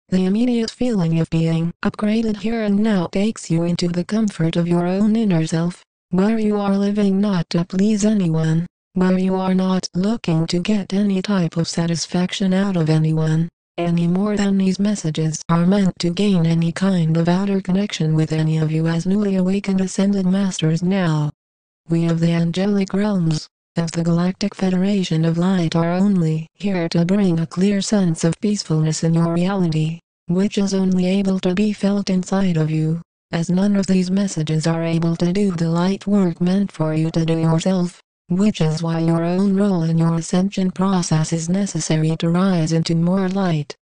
The immediate feeling of being upgraded here and now takes you into the comfort of your own inner self, where you are living not to please anyone, where you are not looking to get any type of satisfaction out of anyone, any more than these messages are meant to gain any kind of outer connection with any of you as newly awakened ascended masters now. We of the angelic realms, of the Galactic Federation of Light are only here to bring a clear sense of peacefulness in your reality, which is only able to be felt inside of you, as none of these messages are able to do the light work meant for you to do yourself, which is why your own role in your ascension process is necessary to rise into more light.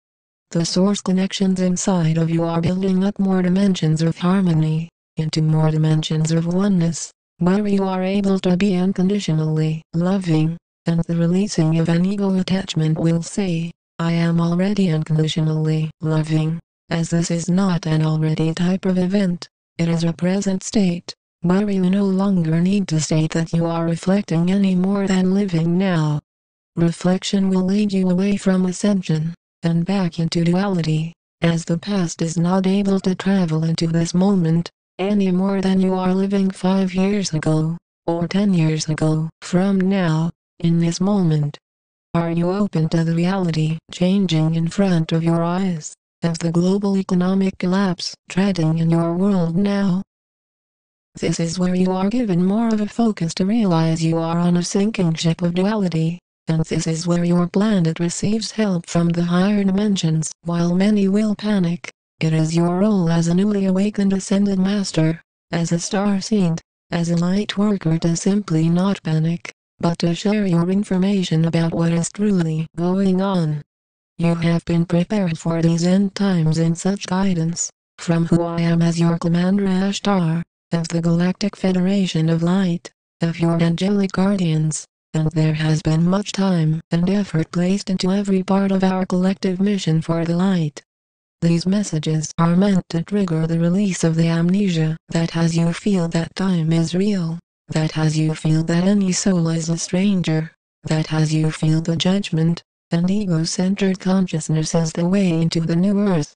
The source connections inside of you are building up more dimensions of harmony, into more dimensions of oneness, where you are able to be unconditionally loving, and the releasing of an ego attachment will say, I am already unconditionally loving, as this is not an already type of event, it is a present state, where you no longer need to state that you are reflecting any more than living now. Reflection will lead you away from ascension, and back into duality, as the past is not able to travel into this moment, any more than you are living 5 years ago, or 10 years ago from now, in this moment. Are you open to the reality changing in front of your eyes, of the global economic collapse treading in your world now? This is where you are given more of a focus to realize you are on a sinking ship of duality, and this is where your planet receives help from the higher dimensions. While many will panic, it is your role as a newly awakened ascended master, as a starseed, as a light worker to simply not panic, but to share your information about what is truly going on. You have been prepared for these end times in such guidance, from who I am as your Commander Ashtar, of the Galactic Federation of Light, of your angelic guardians, and there has been much time and effort placed into every part of our collective mission for the light. These messages are meant to trigger the release of the amnesia that has you feel that time is real, that has you feel that any soul is a stranger, that has you feel the judgment, and ego-centered consciousness is the way into the new earth.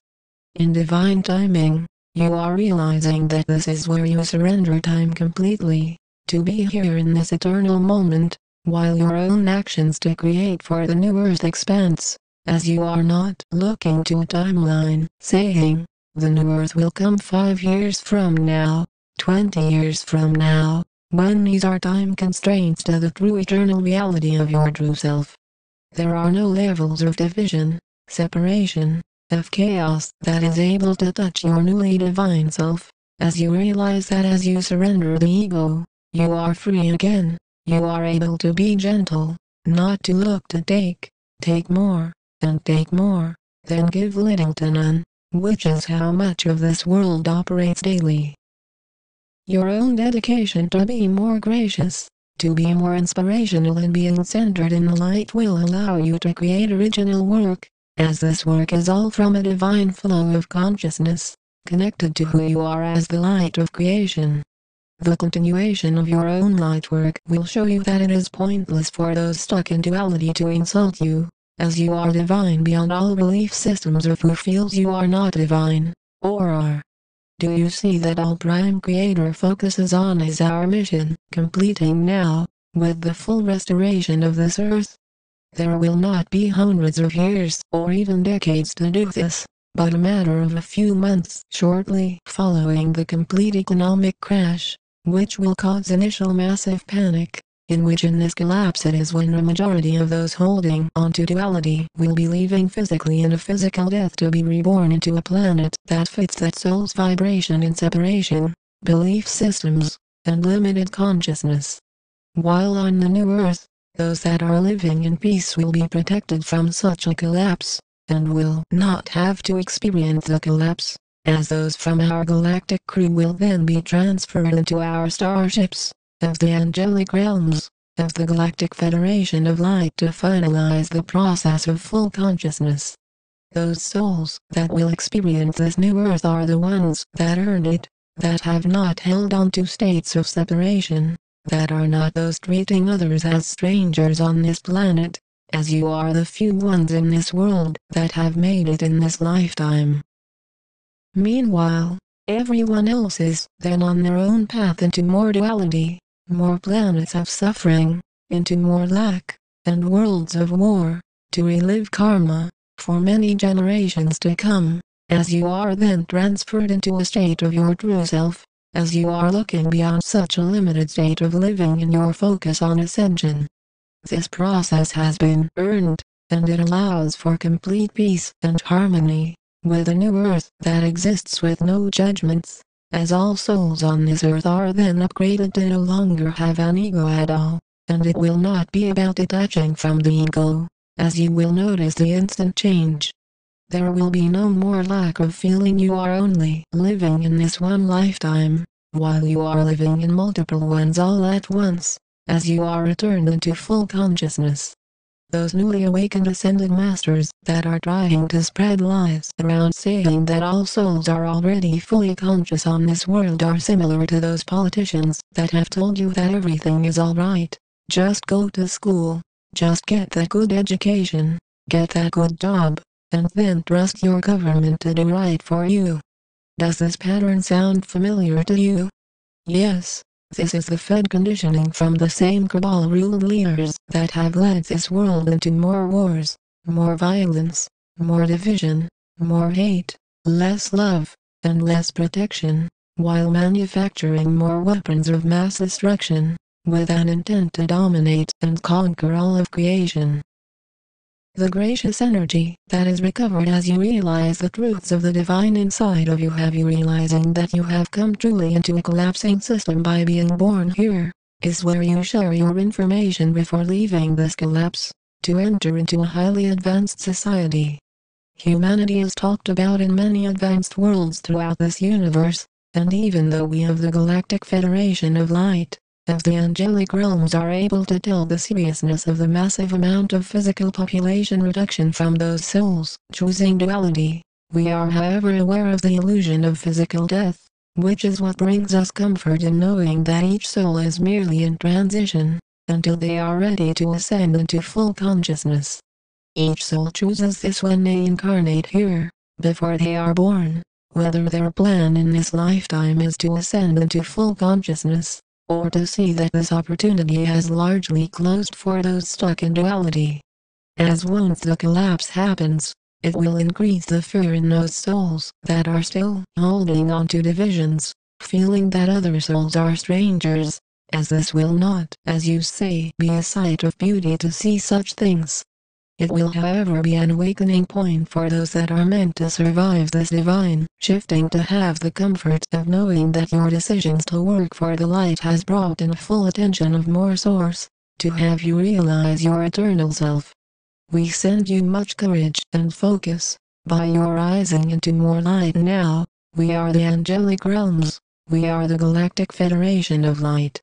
In divine timing, you are realizing that this is where you surrender time completely, to be here in this eternal moment, while your own actions to create for the new earth expanse, as you are not looking to a timeline, saying, the new earth will come 5 years from now, 20 years from now, when these are time constraints to the true eternal reality of your true self. There are no levels of division, separation, of chaos that is able to touch your newly divine self, as you realize that as you surrender the ego, you are free again, you are able to be gentle, not to look to take more, and take more, then give little to none, which is how much of this world operates daily. Your own dedication to be more gracious, to be more inspirational and being centered in the light will allow you to create original work, as this work is all from a divine flow of consciousness, connected to who you are as the light of creation. The continuation of your own light work will show you that it is pointless for those stuck in duality to insult you, as you are divine beyond all belief systems of who feels you are not divine, or are. Do you see that all Prime Creator focuses on is our mission, completing now, with the full restoration of this earth? There will not be hundreds of years or even decades to do this, but a matter of a few months shortly following the complete economic crash, which will cause initial massive panic, in which in this collapse it is when a majority of those holding onto duality will be leaving physically in a physical death to be reborn into a planet that fits that soul's vibration in separation, belief systems, and limited consciousness. While on the new earth, those that are living in peace will be protected from such a collapse, and will not have to experience the collapse, as those from our galactic crew will then be transferred into our starships, of the angelic realms, of the Galactic Federation of Light to finalize the process of full consciousness. Those souls that will experience this new earth are the ones that earned it, that have not held on to states of separation, that are not those treating others as strangers on this planet, as you are the few ones in this world that have made it in this lifetime. Meanwhile, everyone else is then on their own path into more duality, more planets of suffering, into more lack, and worlds of war, to relive karma, for many generations to come, as you are then transferred into a state of your true self, as you are looking beyond such a limited state of living in your focus on ascension. This process has been earned, and it allows for complete peace and harmony, with a new earth that exists with no judgments, as all souls on this earth are then upgraded to no longer have an ego at all, and it will not be about detaching from the ego, as you will notice the instant change. There will be no more lack of feeling you are only living in this one lifetime, while you are living in multiple ones all at once, as you are returned into full consciousness. Those newly awakened ascended masters that are trying to spread lies around saying that all souls are already fully conscious on this world are similar to those politicians that have told you that everything is alright. Just go to school, just get that good education, get that good job, and then trust your government to do right for you. Does this pattern sound familiar to you? Yes, this is the fed conditioning from the same cabal-ruled leaders that have led this world into more wars, more violence, more division, more hate, less love, and less protection, while manufacturing more weapons of mass destruction, with an intent to dominate and conquer all of creation. The gracious energy that is recovered as you realize the truths of the divine inside of you have you realizing that you have come truly into a collapsing system by being born here, is where you share your information before leaving this collapse, to enter into a highly advanced society. Humanity is talked about in many advanced worlds throughout this universe, and even though we of the Galactic Federation of Light, of the angelic realms are able to tell the seriousness of the massive amount of physical population reduction from those souls choosing duality, we are however aware of the illusion of physical death, which is what brings us comfort in knowing that each soul is merely in transition, until they are ready to ascend into full consciousness. Each soul chooses this when they incarnate here, before they are born, whether their plan in this lifetime is to ascend into full consciousness, or to see that this opportunity has largely closed for those stuck in duality. As once the collapse happens, it will increase the fear in those souls that are still holding on to divisions, feeling that other souls are strangers, as this will not, as you say, be a sight of beauty to see such things. It will however be an awakening point for those that are meant to survive this divine shifting to have the comfort of knowing that your decisions to work for the light has brought in full attention of more source, to have you realize your eternal self. We send you much courage and focus, by your rising into more light now. We are the angelic realms, we are the Galactic Federation of Light.